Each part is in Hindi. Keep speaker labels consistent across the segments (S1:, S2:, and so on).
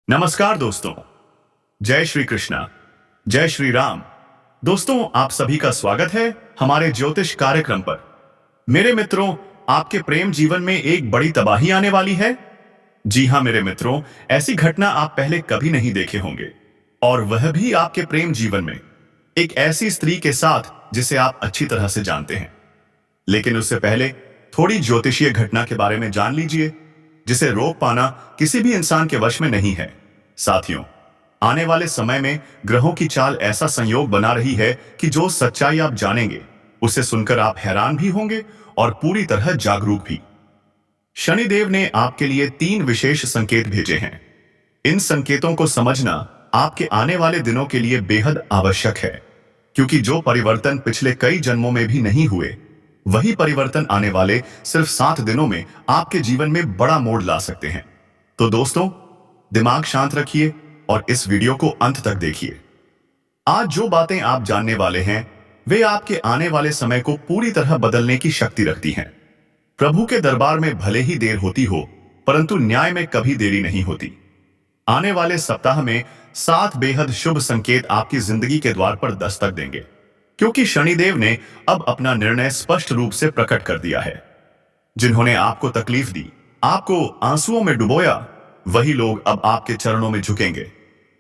S1: नमस्कार दोस्तों। जय श्री कृष्णा। जय श्री राम। दोस्तों, आप सभी का स्वागत है हमारे ज्योतिष कार्यक्रम पर। मेरे मित्रों, आपके प्रेम जीवन में एक बड़ी तबाही आने वाली है। जी हाँ मेरे मित्रों, ऐसी घटना आप पहले कभी नहीं देखे होंगे, और वह भी आपके प्रेम जीवन में, एक ऐसी स्त्री के साथ जिसे आप अच्छी तरह से जानते हैं। लेकिन उससे पहले थोड़ी ज्योतिषीय घटना के बारे में जान लीजिए, जिसे रोक पाना किसी भी इंसान के वश में नहीं है। साथियों, आने वाले समय में ग्रहों की चाल ऐसा संयोग बना रही है कि जो सच्चाई आप जानेंगे उसे सुनकर आप हैरान भी होंगे और पूरी तरह जागरूक भी। शनिदेव ने आपके लिए 3 विशेष संकेत भेजे हैं। इन संकेतों को समझना आपके आने वाले दिनों के लिए बेहद आवश्यक है, क्योंकि जो परिवर्तन पिछले कई जन्मों में भी नहीं हुए, वही परिवर्तन आने वाले सिर्फ 7 दिनों में आपके जीवन में बड़ा मोड़ ला सकते हैं। तो दोस्तों, दिमाग शांत रखिए और इस वीडियो को अंत तक देखिए। आज जो बातें आप जानने वाले हैं, वे आपके आने वाले समय को पूरी तरह बदलने की शक्ति रखती हैं। प्रभु के दरबार में भले ही देर होती हो, परंतु न्याय में कभी देरी नहीं होती। आने वाले सप्ताह में 7 बेहद शुभ संकेत आपकी जिंदगी के द्वार पर दस्तक देंगे, क्योंकि शनिदेव ने अब अपना निर्णय स्पष्ट रूप से प्रकट कर दिया है। जिन्होंने आपको तकलीफ दी, आपको आंसुओं में डुबोया, वही लोग अब आपके चरणों में झुकेंगे।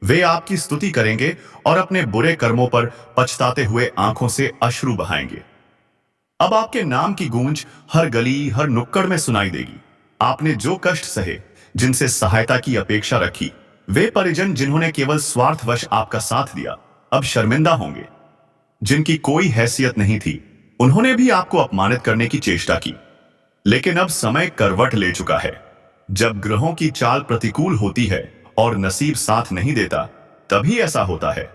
S1: वे आपकी स्तुति करेंगे और अपने बुरे कर्मों पर पछताते हुए आंखों से अश्रु बहाएंगे। अब आपके नाम की गूंज हर गली, हर नुक्कड़ में सुनाई देगी। आपने जो कष्ट सहे, जिनसे सहायता की अपेक्षा रखी, वे परिजन जिन्होंने केवल स्वार्थवश आपका साथ दिया, अब शर्मिंदा होंगे। जिनकी कोई हैसियत नहीं थी, उन्होंने भी आपको अपमानित करने की चेष्टा की। लेकिन अब समय करवट ले चुका है। जब ग्रहों की चाल प्रतिकूल होती है और नसीब साथ नहीं देता, तभी ऐसा होता है।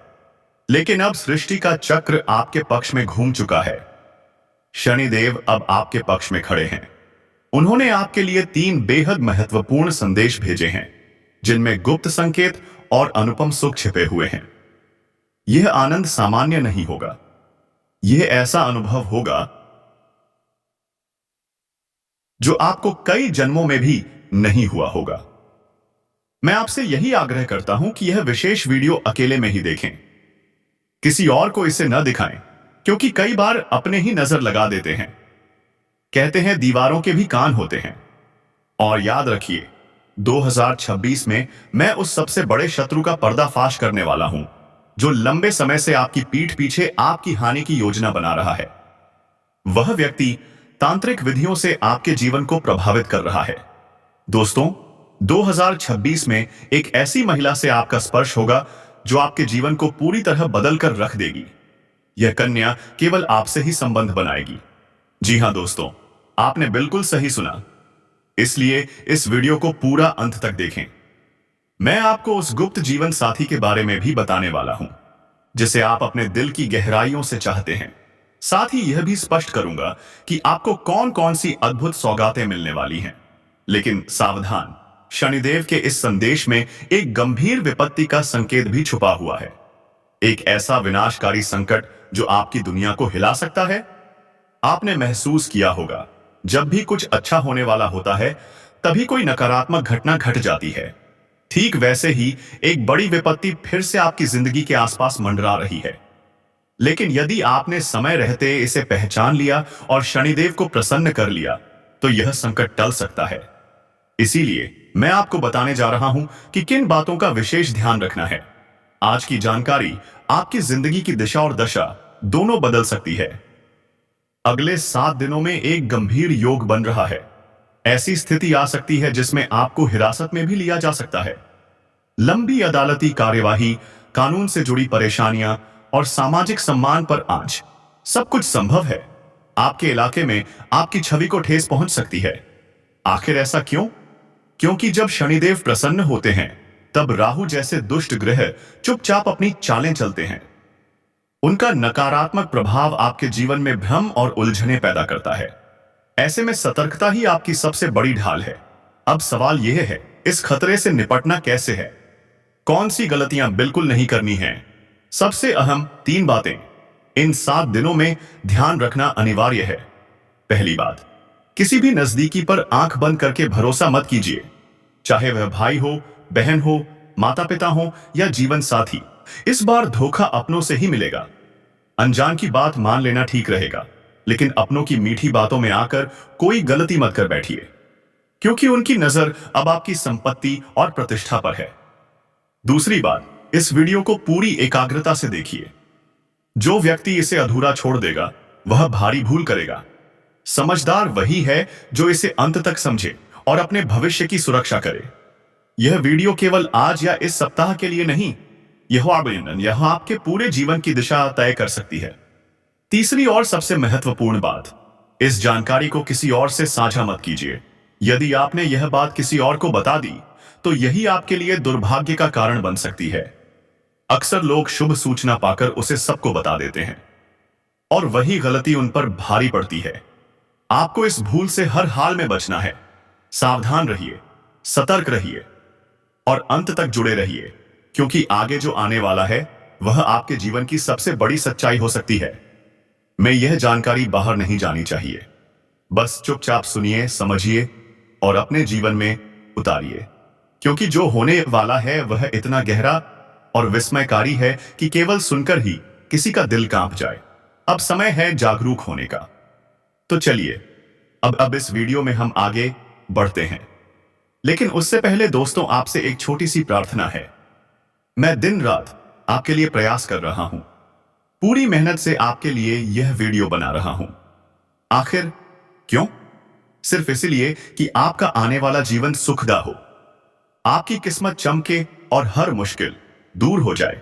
S1: लेकिन अब सृष्टि का चक्र आपके पक्ष में घूम चुका है। शनिदेव अब आपके पक्ष में खड़े हैं। उन्होंने आपके लिए 3 बेहद महत्वपूर्ण संदेश भेजे हैं, जिनमें गुप्त संकेत और अनुपम सुख छिपे हुए हैं। यह आनंद सामान्य नहीं होगा। यह ऐसा अनुभव होगा जो आपको कई जन्मों में भी नहीं हुआ होगा। मैं आपसे यही आग्रह करता हूं कि यह विशेष वीडियो अकेले में ही देखें, किसी और को इसे न दिखाएं, क्योंकि कई बार अपने ही नजर लगा देते हैं। कहते हैं दीवारों के भी कान होते हैं। और याद रखिए, 2026 में मैं उस सबसे बड़े शत्रु का पर्दाफाश करने वाला हूं, जो लंबे समय से आपकी पीठ पीछे आपकी हानि की योजना बना रहा है। वह व्यक्ति तांत्रिक विधियों से आपके जीवन को प्रभावित कर रहा है। दोस्तों, 2026 में एक ऐसी महिला से आपका स्पर्श होगा जो आपके जीवन को पूरी तरह बदल कर रख देगी। यह कन्या केवल आपसे ही संबंध बनाएगी। जी हां दोस्तों, आपने बिल्कुल सही सुना। इसलिए इस वीडियो को पूरा अंत तक देखें। मैं आपको उस गुप्त जीवन साथी के बारे में भी बताने वाला हूं, जिसे आप अपने दिल की गहराइयों से चाहते हैं। साथ ही यह भी स्पष्ट करूंगा कि आपको कौन कौन सी अद्भुत सौगातें मिलने वाली हैं। लेकिन सावधान, शनिदेव के इस संदेश में एक गंभीर विपत्ति का संकेत भी छुपा हुआ है। एक ऐसा विनाशकारी संकट जो आपकी दुनिया को हिला सकता है। आपने महसूस किया होगा, जब भी कुछ अच्छा होने वाला होता है, तभी कोई नकारात्मक घटना घट जाती है। ठीक वैसे ही एक बड़ी विपत्ति फिर से आपकी जिंदगी के आसपास मंडरा रही है। लेकिन यदि आपने समय रहते इसे पहचान लिया और शनिदेव को प्रसन्न कर लिया, तो यह संकट टल सकता है। इसीलिए मैं आपको बताने जा रहा हूं कि किन बातों का विशेष ध्यान रखना है। आज की जानकारी आपकी जिंदगी की दिशा और दशा दोनों बदल सकती है। अगले 7 दिनों में एक गंभीर योग बन रहा है। ऐसी स्थिति आ सकती है जिसमें आपको हिरासत में भी लिया जा सकता है। लंबी अदालती कार्यवाही, कानून से जुड़ी परेशानियां और सामाजिक सम्मान पर आंच, सब कुछ संभव है। आपके इलाके में आपकी छवि को ठेस पहुंच सकती है। आखिर ऐसा क्यों? क्योंकि जब शनिदेव प्रसन्न होते हैं, तब राहु जैसे दुष्ट ग्रह चुपचाप अपनी चालें चलते हैं। उनका नकारात्मक प्रभाव आपके जीवन में भ्रम और उलझने पैदा करता है। ऐसे में सतर्कता ही आपकी सबसे बड़ी ढाल है। अब सवाल यह है, इस खतरे से निपटना कैसे है? कौन सी गलतियां बिल्कुल नहीं करनी है? सबसे अहम 3 बातें इन 7 दिनों में ध्यान रखना अनिवार्य है। पहली बात, किसी भी नजदीकी पर आंख बंद करके भरोसा मत कीजिए। चाहे वह भाई हो, बहन हो, माता पिता हो या जीवन साथी, इस बार धोखा अपनों से ही मिलेगा। अनजान की बात मान लेना ठीक रहेगा, लेकिन अपनों की मीठी बातों में आकर कोई गलती मत कर बैठिए, क्योंकि उनकी नजर अब आपकी संपत्ति और प्रतिष्ठा पर है। दूसरी बात, इस वीडियो को पूरी एकाग्रता से देखिए। जो व्यक्ति इसे अधूरा छोड़ देगा वह भारी भूल करेगा। समझदार वही है जो इसे अंत तक समझे और अपने भविष्य की सुरक्षा करे। यह वीडियो केवल आज या इस सप्ताह के लिए नहीं, यह आपके पूरे जीवन की दिशा तय कर सकती है। तीसरी और सबसे महत्वपूर्ण बात, इस जानकारी को किसी और से साझा मत कीजिए। यदि आपने यह बात किसी और को बता दी तो यही आपके लिए दुर्भाग्य का कारण बन सकती है। अक्सर लोग शुभ सूचना पाकर उसे सबको बता देते हैं और वही गलती उन पर भारी पड़ती है। आपको इस भूल से हर हाल में बचना है। सावधान रहिए, सतर्क रहिए और अंत तक जुड़े रहिए, क्योंकि आगे जो आने वाला है वह आपके जीवन की सबसे बड़ी सच्चाई हो सकती है। मैं यह जानकारी बाहर नहीं जानी चाहिए। बस चुपचाप सुनिए, समझिए और अपने जीवन में उतारिए, क्योंकि जो होने वाला है वह इतना गहरा और विस्मयकारी है कि केवल सुनकर ही किसी का दिल कांप जाए। अब समय है जागरूक होने का। तो चलिए अब इस वीडियो में हम आगे बढ़ते हैं, लेकिन उससे पहले दोस्तों आपसे एक छोटी सी प्रार्थना है। मैं दिन रात आपके लिए प्रयास कर रहा हूं, पूरी मेहनत से आपके लिए यह वीडियो बना रहा हूं। आखिर क्यों? सिर्फ इसलिए कि आपका आने वाला जीवन सुखदा हो, आपकी किस्मत चमके और हर मुश्किल दूर हो जाए।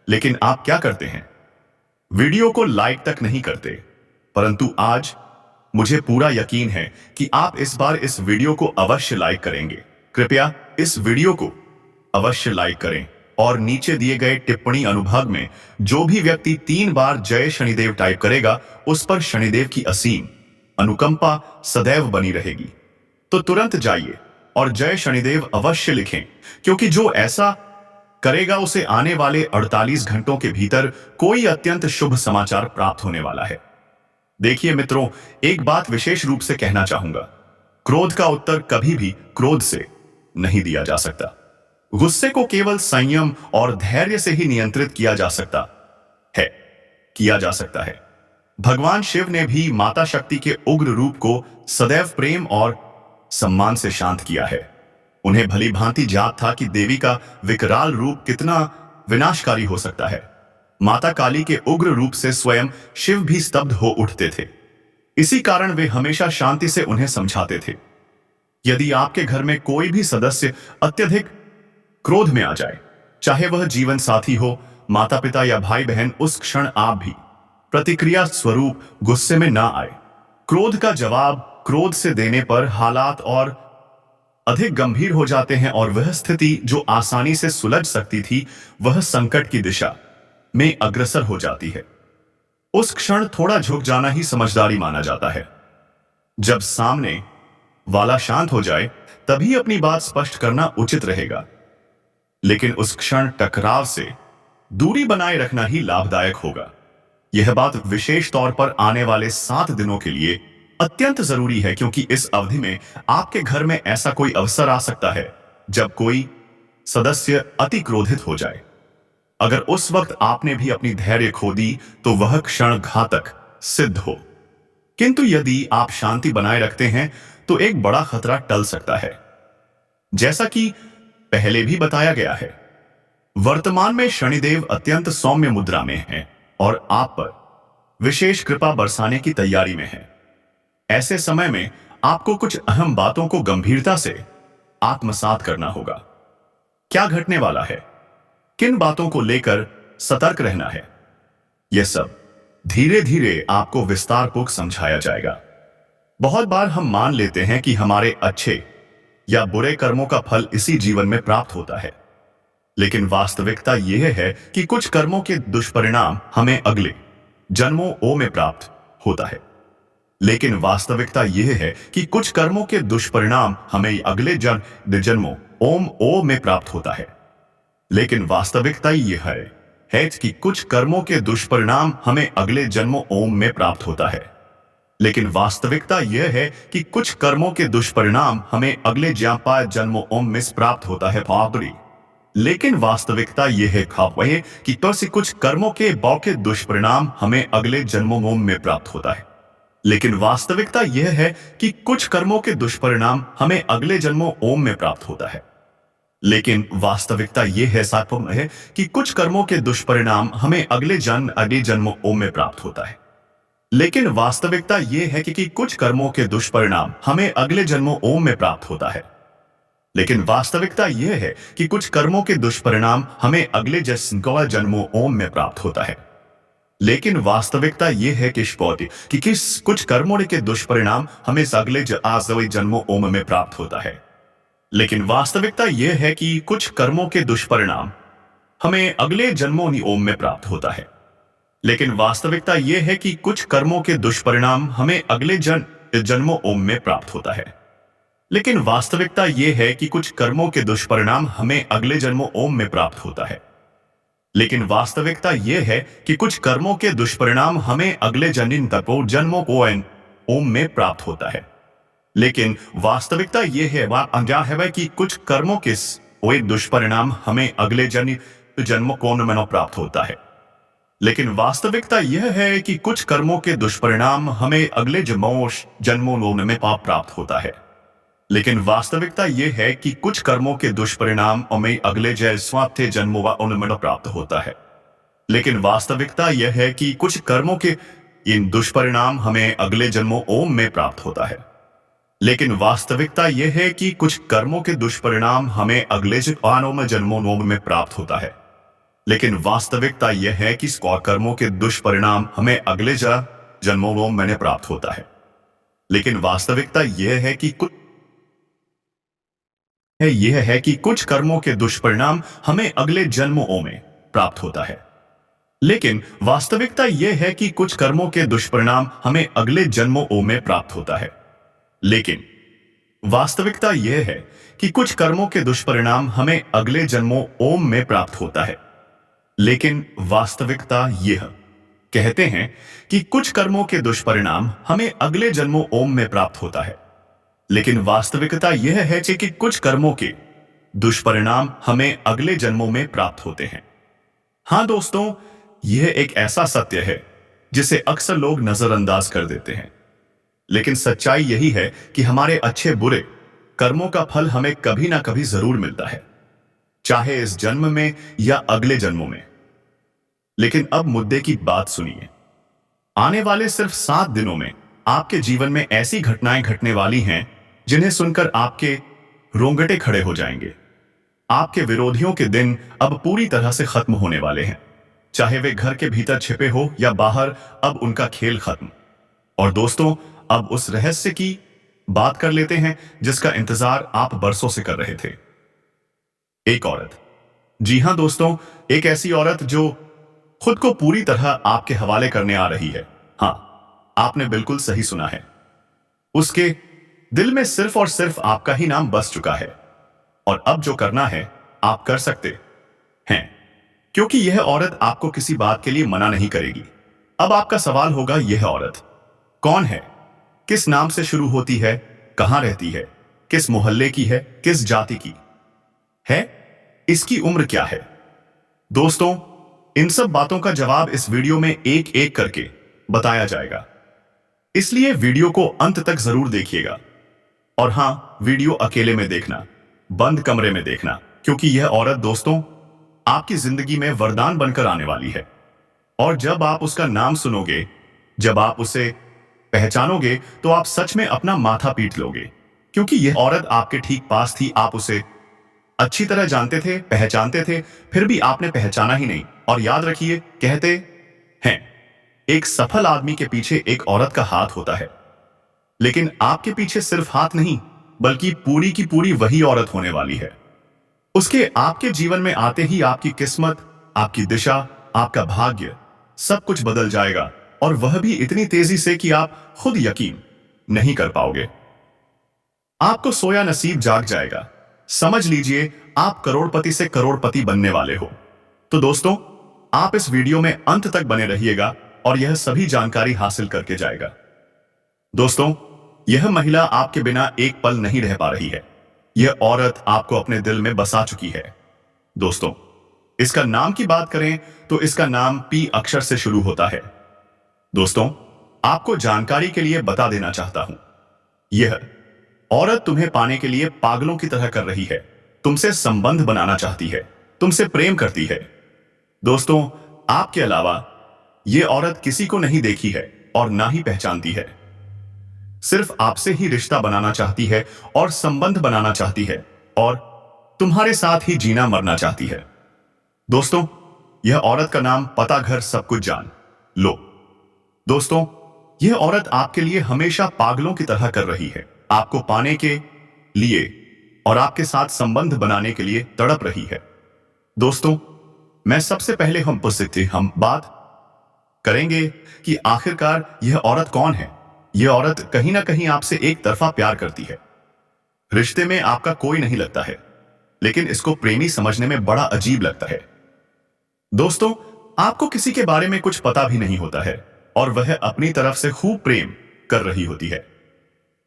S1: लेकिन आप क्या करते हैं? वीडियो को लाइक तक नहीं करते, परंतु आज मुझे पूरा यकीन है कि आप इस बार इस वीडियो को अवश्य लाइक करेंगे। कृपया इस वीडियो को अवश्य लाइक करें और नीचे दिए गए टिप्पणी अनुभाग में जो भी व्यक्ति 3 बार जय शनिदेव टाइप करेगा उस पर शनिदेव की असीम अनुकंपा सदैव बनी रहेगी। तो तुरंत जाइए और जय शनिदेव अवश्य लिखें, क्योंकि जो ऐसा करेगा उसे आने वाले 48 घंटों के भीतर कोई अत्यंत शुभ समाचार प्राप्त होने वाला है। देखिए मित्रों, एक बात विशेष रूप से कहना चाहूंगा। क्रोध का उत्तर कभी भी क्रोध से नहीं दिया जा सकता। गुस्से को केवल संयम और धैर्य से ही नियंत्रित किया जा सकता है। भगवान शिव ने भी माता शक्ति के उग्र रूप को सदैव प्रेम और सम्मान से शांत किया है। उन्हें भली भांति जात था कि देवी का विकराल रूप कितना विनाशकारी हो सकता है। माता काली के उग्र रूप से स्वयं शिव भी स्तब्ध हो उठते थे। इसी कारण वे हमेशा शांति से उन्हें समझाते थे। यदि आपके घर में कोई भी सदस्य अत्यधिक क्रोध में आ जाए, चाहे वह जीवन साथी हो, माता पिता या भाई बहन, उस क्षण आप भी प्रतिक्रिया स्वरूप गुस्से में ना आए। क्रोध का जवाब क्रोध से देने पर हालात और अधिक गंभीर हो जाते हैं और वह स्थिति जो आसानी से सुलझ सकती थी वह संकट की दिशा में अग्रसर हो जाती है। उस क्षण थोड़ा झुक जाना ही समझदारी माना जाता है। जब सामने वाला शांत हो जाए तभी अपनी बात स्पष्ट करना उचित रहेगा, लेकिन उस क्षण टकराव से दूरी बनाए रखना ही लाभदायक होगा। यह बात विशेष तौर पर आने वाले 7 दिनों के लिए अत्यंत जरूरी है, क्योंकि इस अवधि में आपके घर में ऐसा कोई अवसर आ सकता है जब कोई सदस्य अति क्रोधित हो जाए। अगर उस वक्त आपने भी अपनी धैर्य खो दी तो वह क्षण घातक सिद्ध हो। किंतु यदि आप शांति बनाए रखते हैं तो एक बड़ा खतरा टल सकता है। जैसा कि पहले भी बताया गया है, वर्तमान में शनिदेव अत्यंत सौम्य मुद्रा में है और आप पर विशेष कृपा बरसाने की तैयारी में है। ऐसे समय में आपको कुछ अहम बातों को गंभीरता से आत्मसात करना होगा। क्या घटने वाला है, किन बातों को लेकर सतर्क रहना है, यह सब धीरे धीरे आपको विस्तारपूर्वक समझाया जाएगा। बहुत बार हम मान लेते हैं कि हमारे अच्छे या बुरे कर्मों का फल इसी जीवन में प्राप्त होता है, लेकिन वास्तविकता यह है कि कुछ कर्मों के दुष्परिणाम हमें अगले जन्मों में प्राप्त होता है। लेकिन वास्तविकता यह है कि कुछ कर्मों के दुष्परिणाम हमें अगले जन्मों में प्राप्त होता है। लेकिन वास्तविकता यह है कि कुछ कर्मों के दुष्परिणाम हमें अगले जन्मों में प्राप्त होता है। लेकिन वास्तविकता यह है कि कुछ कर्मों के दुष्परिणाम हमें अगले जन्मों में प्राप्त होता है। लेकिन वास्तविकता यह है वह कि तो से कुछ कर्मों के बौके दुष्परिणाम हमें अगले जन्मों में प्राप्त होता है। लेकिन वास्तविकता यह है कि कुछ कर्मों के दुष्परिणाम हमें अगले जन्मों में प्राप्त होता है। लेकिन वास्तविकता यह है कि कुछ कर्मों के दुष्परिणाम हमें अगले जन्मों में प्राप्त होता है। लेकिन वास्तविकता यह है कि कुछ कर्मों के दुष्परिणाम हमें अगले जन्मों में प्राप्त होता है। लेकिन वास्तविकता यह है कि कुछ कर्मों के दुष्परिणाम हमें अगले जन्मों में प्राप्त होता है। लेकिन वास्तविकता यह है कि कुछ कर्मों के दुष्परिणाम हमें अगले जन्मों में प्राप्त होता है। लेकिन वास्तविकता यह है कि कुछ कर्मों के दुष्परिणाम हमें अगले जन्मों में प्राप्त होता है। लेकिन वास्तविकता यह है कि कुछ कर्मों के दुष्परिणाम हमें अगले जन्मों में प्राप्त होता है। लेकिन वास्तविकता यह है कि कुछ कर्मों के दुष्परिणाम हमें अगले जन्मों में प्राप्त होता है। लेकिन वास्तविकता यह है कि कुछ कर्मों के दुष्परिणाम हमें अगले जन्मों में प्राप्त होता है। लेकिन वास्तविकता यह है कि कुछ कर्मों के दुष्परिणाम हमें अगले जन्मों में प्राप्त होता है। लेकिन वास्तविकता यह है कि कुछ कर्मों के दुष्परिणाम हमें अगले जन्मों में प्राप्त होता है। लेकिन वास्तविकता यह है कि कुछ कर्मों के दुष्परिणाम हमें अगले जन्मों में प्राप्त होता है। लेकिन वास्तविकता यह है कि कुछ कर्मों के इन दुष्परिणाम हमें अगले जन्मों में प्राप्त होता है। लेकिन वास्तविकता यह है कि कुछ कर्मों के दुष्परिणाम हमें अगले जन्मों में प्राप्त होता है। लेकिन वास्तविकता यह है कि कर्मों के दुष्परिणाम हमें अगले जन्मों में प्राप्त होता है। लेकिन वास्तविकता यह है कि कुछ कर्मों के दुष्परिणाम हमें अगले जन्मों में प्राप्त होता है। लेकिन वास्तविकता यह है कि कुछ कर्मों के दुष्परिणाम हमें अगले जन्मों में प्राप्त होता है। लेकिन वास्तविकता यह है कि कुछ कर्मों के दुष्परिणाम हमें अगले जन्मों में प्राप्त होता है। लेकिन वास्तविकता यह कहते हैं कि कुछ कर्मों के दुष्परिणाम हमें अगले जन्मों में प्राप्त होता है। लेकिन वास्तविकता यह है कि कुछ कर्मों के दुष्परिणाम हमें अगले जन्मों में प्राप्त होते हैं। हां दोस्तों, यह एक ऐसा सत्य है जिसे अक्सर लोग नजरअंदाज कर देते हैं। लेकिन सच्चाई यही है कि हमारे अच्छे बुरे कर्मों का फल हमें कभी ना कभी जरूर मिलता है, चाहे इस जन्म में या अगले जन्मों में। लेकिन अब मुद्दे की बात सुनिए। आने वाले सिर्फ 7 दिनों में आपके जीवन में ऐसी घटनाएं घटने वाली हैं जिन्हें सुनकर आपके रोंगटे खड़े हो जाएंगे। आपके विरोधियों के दिन अब पूरी तरह से खत्म होने वाले हैं, चाहे वे घर के भीतर छिपे हो या बाहर। अब उनका खेल खत्म। और दोस्तों, अब उस रहस्य की बात कर लेते हैं जिसका इंतजार आप बरसों से कर रहे थे। एक औरत। जी हां दोस्तों, एक ऐसी औरत जो खुद को पूरी तरह आपके हवाले करने आ रही है। हां, आपने बिल्कुल सही सुना है। उसके दिल में सिर्फ और सिर्फ आपका ही नाम बस चुका है। और अब जो करना है आप कर सकते हैं, क्योंकि यह औरत आपको किसी बात के लिए मना नहीं करेगी। अब आपका सवाल होगा, यह औरत कौन है, किस नाम से शुरू होती है, कहां रहती है, किस मोहल्ले की है, किस जाति की है, इसकी उम्र क्या है। दोस्तों, इन सब बातों का जवाब इस वीडियो में एक एक करके बताया जाएगा, इसलिए वीडियो को अंत तक जरूर देखिएगा। और हां, वीडियो अकेले में देखना, बंद कमरे में देखना, क्योंकि यह औरत दोस्तों आपकी जिंदगी में वरदान बनकर आने वाली है। और जब आप उसका नाम सुनोगे, जब आप उसे पहचानोगे, तो आप सच में अपना माथा पीट लोगे, क्योंकि यह औरत आपके ठीक पास थी। आप उसे अच्छी तरह जानते थे, पहचानते थे, फिर भी आपने पहचाना ही नहीं। और याद रखिए, कहते हैं एक सफल आदमी के पीछे एक औरत का हाथ होता है। लेकिन आपके पीछे सिर्फ हाथ नहीं, बल्कि पूरी की पूरी वही औरत होने वाली है। उसके आपके जीवन में आते ही आपकी किस्मत, आपकी दिशा, आपका भाग्य सब कुछ बदल जाएगा, और वह भी इतनी तेजी से कि आप खुद यकीन नहीं कर पाओगे। आपको सोया नसीब जाग जाएगा। समझ लीजिए, आप करोड़पति से करोड़पति बनने वाले हो। तो दोस्तों, आप इस वीडियो में अंत तक बने रहिएगा और यह सभी जानकारी हासिल करके जाएगा। दोस्तों, यह महिला आपके बिना एक पल नहीं रह पा रही है। यह औरत आपको अपने दिल में बसा चुकी है। दोस्तों, इसका नाम की बात करें तो इसका नाम पी अक्षर से शुरू होता है। दोस्तों, आपको जानकारी के लिए बता देना चाहता हूं, यह औरत तुम्हें पाने के लिए पागलों की तरह कर रही है, तुमसे संबंध बनाना चाहती है, तुमसे प्रेम करती है। दोस्तों, आपके अलावा यह औरत किसी को नहीं देखी है और ना ही पहचानती है। सिर्फ आपसे ही रिश्ता बनाना चाहती है और संबंध बनाना चाहती है और तुम्हारे साथ ही जीना मरना चाहती है। दोस्तों, यह औरत का नाम, पता, घर सब कुछ जान लो। दोस्तों, यह औरत आपके लिए हमेशा पागलों की तरह कर रही है, आपको पाने के लिए और आपके साथ संबंध बनाने के लिए तड़प रही है। दोस्तों, मैं सबसे पहले हम बात करेंगे कि आखिरकार यह औरत कौन है। यह औरत कहीं ना कहीं आपसे एक तरफा प्यार करती है। रिश्ते में आपका कोई नहीं लगता है, लेकिन इसको प्रेमी समझने में बड़ा अजीब लगता है। दोस्तों, आपको किसी के बारे में कुछ पता भी नहीं होता है और वह अपनी तरफ से खूब प्रेम कर रही होती है।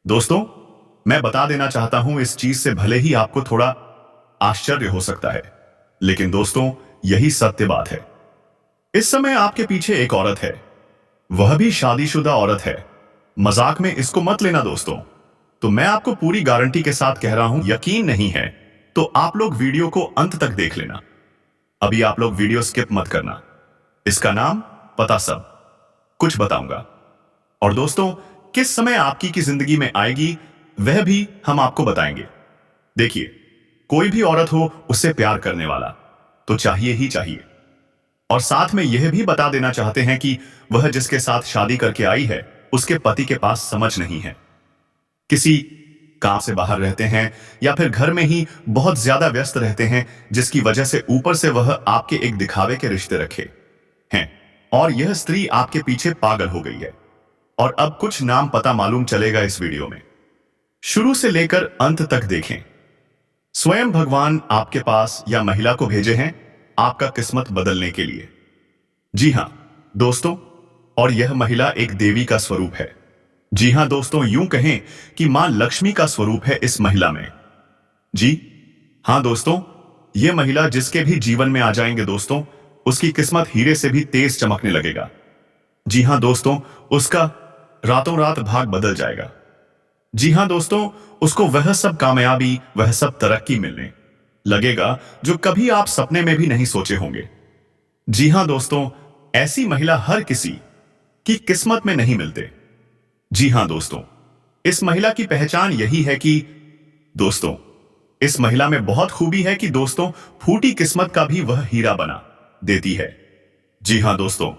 S1: दोस्तों, मैं बता देना चाहता हूं, इस चीज से भले ही आपको थोड़ा आश्चर्य हो सकता है, लेकिन दोस्तों, यही सत्य बात है। इस समय आपके पीछे एक औरत है, वह भी शादीशुदा औरत है। मजाक में इसको मत लेना दोस्तों। तो मैं आपको पूरी गारंटी के साथ कह रहा हूं, यकीन नहीं है तो आप लोग वीडियो को अंत तक देख लेना। अभी आप लोग वीडियो स्किप मत करना। इसका नाम, पता, सब कुछ बताऊंगा। और दोस्तों, किस समय आपकी की जिंदगी में आएगी वह भी हम आपको बताएंगे। देखिए, कोई भी औरत हो उससे प्यार करने वाला तो चाहिए ही चाहिए। और साथ में यह भी बता देना चाहते हैं कि वह जिसके साथ शादी करके आई है उसके पति के पास समझ नहीं है, किसी काम से बाहर रहते हैं या फिर घर में ही बहुत ज्यादा व्यस्त रहते हैं, जिसकी वजह से ऊपर से वह आपके एक दिखावे के रिश्ते रखे हैं और यह स्त्री आपके पीछे पागल हो गई है। और अब कुछ नाम पता मालूम चलेगा इस वीडियो में, शुरू से लेकर अंत तक देखें। स्वयं भगवान आपके पास या महिला को भेजे हैं आपका किस्मत बदलने के लिए। जी हां दोस्तों, और यह महिला एक देवी का स्वरूप है। जी हां दोस्तों, यूं कहें कि मां लक्ष्मी का स्वरूप है इस महिला में। जी हां दोस्तों, यह महिला जिसके भी जीवन में आ जाएंगे दोस्तों, उसकी किस्मत हीरे से भी तेज चमकने लगेगा। जी हां दोस्तों, उसका रातों रात भाग बदल जाएगा। जी हां दोस्तों, उसको वह सब कामयाबी, वह सब तरक्की मिलने लगेगा जो कभी आप सपने में भी नहीं सोचे होंगे। जी हां दोस्तों, ऐसी महिला हर किसी की किस्मत में नहीं मिलते। जी हां दोस्तों, इस महिला की पहचान यही है कि दोस्तों, इस महिला में बहुत खूबी है कि दोस्तों, फूटी किस्मत का भी वह हीरा बना देती है। जी हां दोस्तों,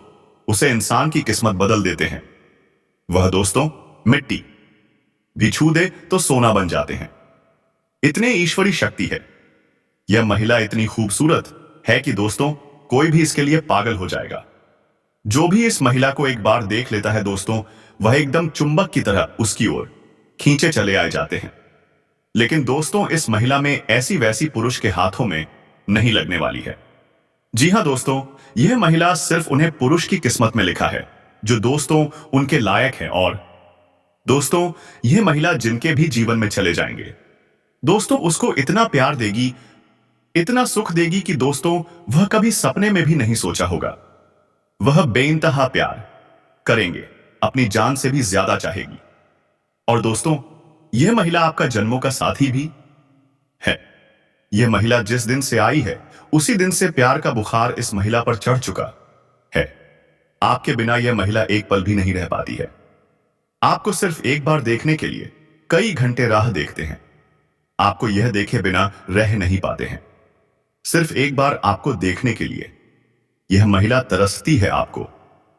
S1: उसे इंसान की किस्मत बदल देते हैं। वह दोस्तों, मिट्टी भी छू दे तो सोना बन जाते हैं। इतने ईश्वरी शक्ति है। यह महिला इतनी खूबसूरत है कि दोस्तों, कोई भी इसके लिए पागल हो जाएगा। जो भी इस महिला को एक बार देख लेता है दोस्तों, वह एकदम चुंबक की तरह उसकी ओर खींचे चले आए जाते हैं। लेकिन दोस्तों, इस महिला में ऐसी वैसी पुरुष के हाथों में नहीं लगने वाली है। जी हां दोस्तों, यह महिला सिर्फ उन्हें पुरुष की किस्मत में लिखा है जो दोस्तों उनके लायक है। और दोस्तों, यह महिला जिनके भी जीवन में चले जाएंगे दोस्तों, उसको इतना प्यार देगी, इतना सुख देगी कि दोस्तों, वह कभी सपने में भी नहीं सोचा होगा। वह बेइंतहा प्यार करेंगे, अपनी जान से भी ज्यादा चाहेगी। और दोस्तों, यह महिला आपका जन्मों का साथी भी है। यह महिला जिस दिन से आई है उसी दिन से प्यार का बुखार इस महिला पर चढ़ चुका है। आपके बिना यह महिला एक पल भी नहीं रह पाती है। आपको सिर्फ एक बार देखने के लिए कई घंटे राह देखते हैं। आपको यह देखे बिना रह नहीं पाते हैं। सिर्फ एक बार आपको देखने के लिए यह महिला तरसती है, आपको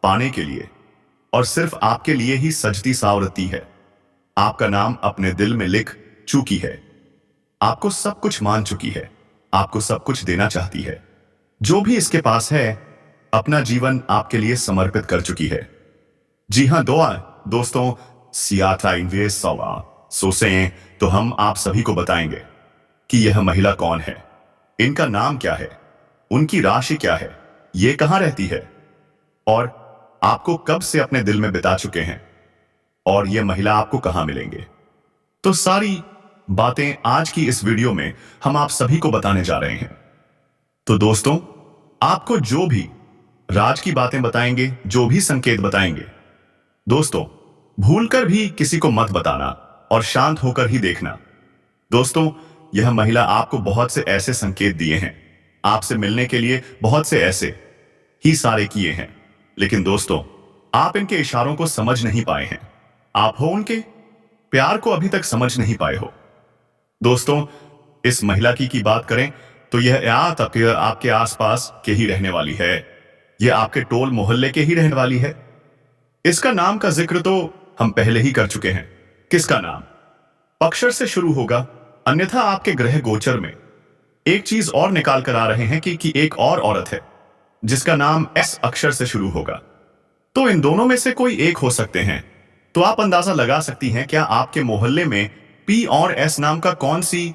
S1: पाने के लिए, और सिर्फ आपके लिए ही सजती सावरती है। आपका नाम अपने दिल में लिख चुकी है। आपको सब कुछ मान चुकी है। आपको सब कुछ देना चाहती है। जो भी इसके पास है अपना जीवन आपके लिए समर्पित कर चुकी है। जी हां दोस्तों, सियाटा इन्वेस्ट सोचे तो हम आप सभी को बताएंगे कि यह महिला कौन है, इनका नाम क्या है, उनकी राशि क्या है, ये कहां रहती है और आपको कब से अपने दिल में बिता चुके हैं, और यह महिला आपको कहां मिलेंगे। तो सारी बातें आज की इस वीडियो में हम आप सभी को बताने जा रहे हैं। तो दोस्तों, आपको जो भी राज की बातें बताएंगे, जो भी संकेत बताएंगे, दोस्तों, भूलकर भी किसी को मत बताना और शांत होकर ही देखना। दोस्तों, यह महिला आपको बहुत से ऐसे संकेत दिए हैं, आपसे मिलने के लिए बहुत से ऐसे ही सारे किए हैं, लेकिन दोस्तों, आप इनके इशारों को समझ नहीं पाए हैं। आप हो उनके प्यार को अभी तक समझ नहीं पाए हो। दोस्तों, इस महिला की बात करें तो यह आपके आसपास के ही रहने वाली है। यह आपके टोल मोहल्ले के ही रहने वाली है। इसका नाम का जिक्र तो हम पहले ही कर चुके हैं। किसका नाम अक्षर से शुरू होगा, अन्यथा आपके ग्रह गोचर में एक चीज और निकाल कर आ रहे हैं कि एक और औरत है जिसका नाम एस अक्षर से शुरू होगा। तो इन दोनों में से कोई एक हो सकते हैं। तो आप अंदाजा लगा सकती हैं क्या आपके मोहल्ले में पी और एस नाम का कौन सी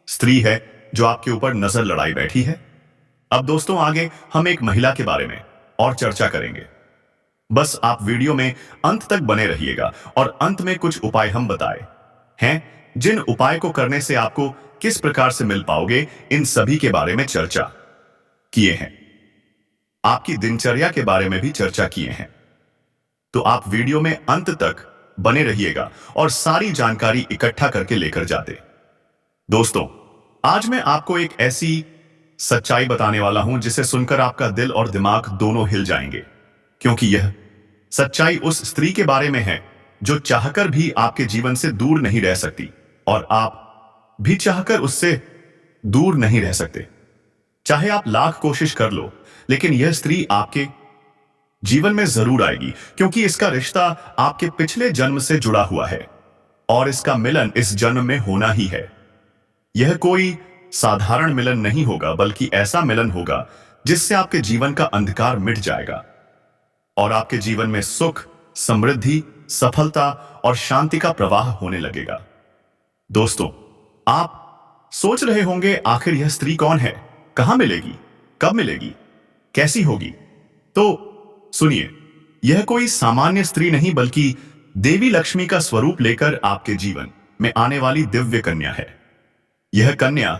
S1: स्त्री है जो आपके ऊपर नजर लड़ाई बैठी है। अब दोस्तों, आगे हम एक महिला के बारे में और चर्चा करेंगे। बस आप वीडियो में अंत तक बने रहिएगा और अंत में कुछ उपाय हम बताए हैं, जिन उपाय को करने से आपको किस प्रकार से मिल पाओगे, इन सभी के बारे में चर्चा किए हैं। आपकी दिनचर्या के बारे में भी चर्चा किए हैं। तो आप वीडियो में अंत तक बने रहिएगा और सारी जानकारी इकट्ठा करके लेकर जाते। दोस्तों, आज मैं आपको एक ऐसी सच्चाई बताने वाला हूं जिसे सुनकर आपका दिल और दिमाग दोनों हिल जाएंगे, क्योंकि यह सच्चाई उस स्त्री के बारे में है जो चाहकर भी आपके जीवन से दूर नहीं रह सकती और आप भी चाहकर उससे दूर नहीं रह सकते। चाहे आप लाख कोशिश कर लो, लेकिन यह स्त्री आपके जीवन में जरूर आएगी, क्योंकि इसका रिश्ता आपके पिछले जन्म से जुड़ा हुआ है और इसका मिलन इस जन्म में होना ही है। यह कोई साधारण मिलन नहीं होगा, बल्कि ऐसा मिलन होगा जिससे आपके जीवन का अंधकार मिट जाएगा और आपके जीवन में सुख, समृद्धि, सफलता और शांति का प्रवाह होने लगेगा। दोस्तों, आप सोच रहे होंगे आखिर यह स्त्री कौन है, कहां मिलेगी, कब मिलेगी, कैसी होगी? तो सुनिए, यह कोई सामान्य स्त्री नहीं बल्कि देवी लक्ष्मी का स्वरूप लेकर आपके जीवन में आने वाली दिव्य कन्या है। यह कन्या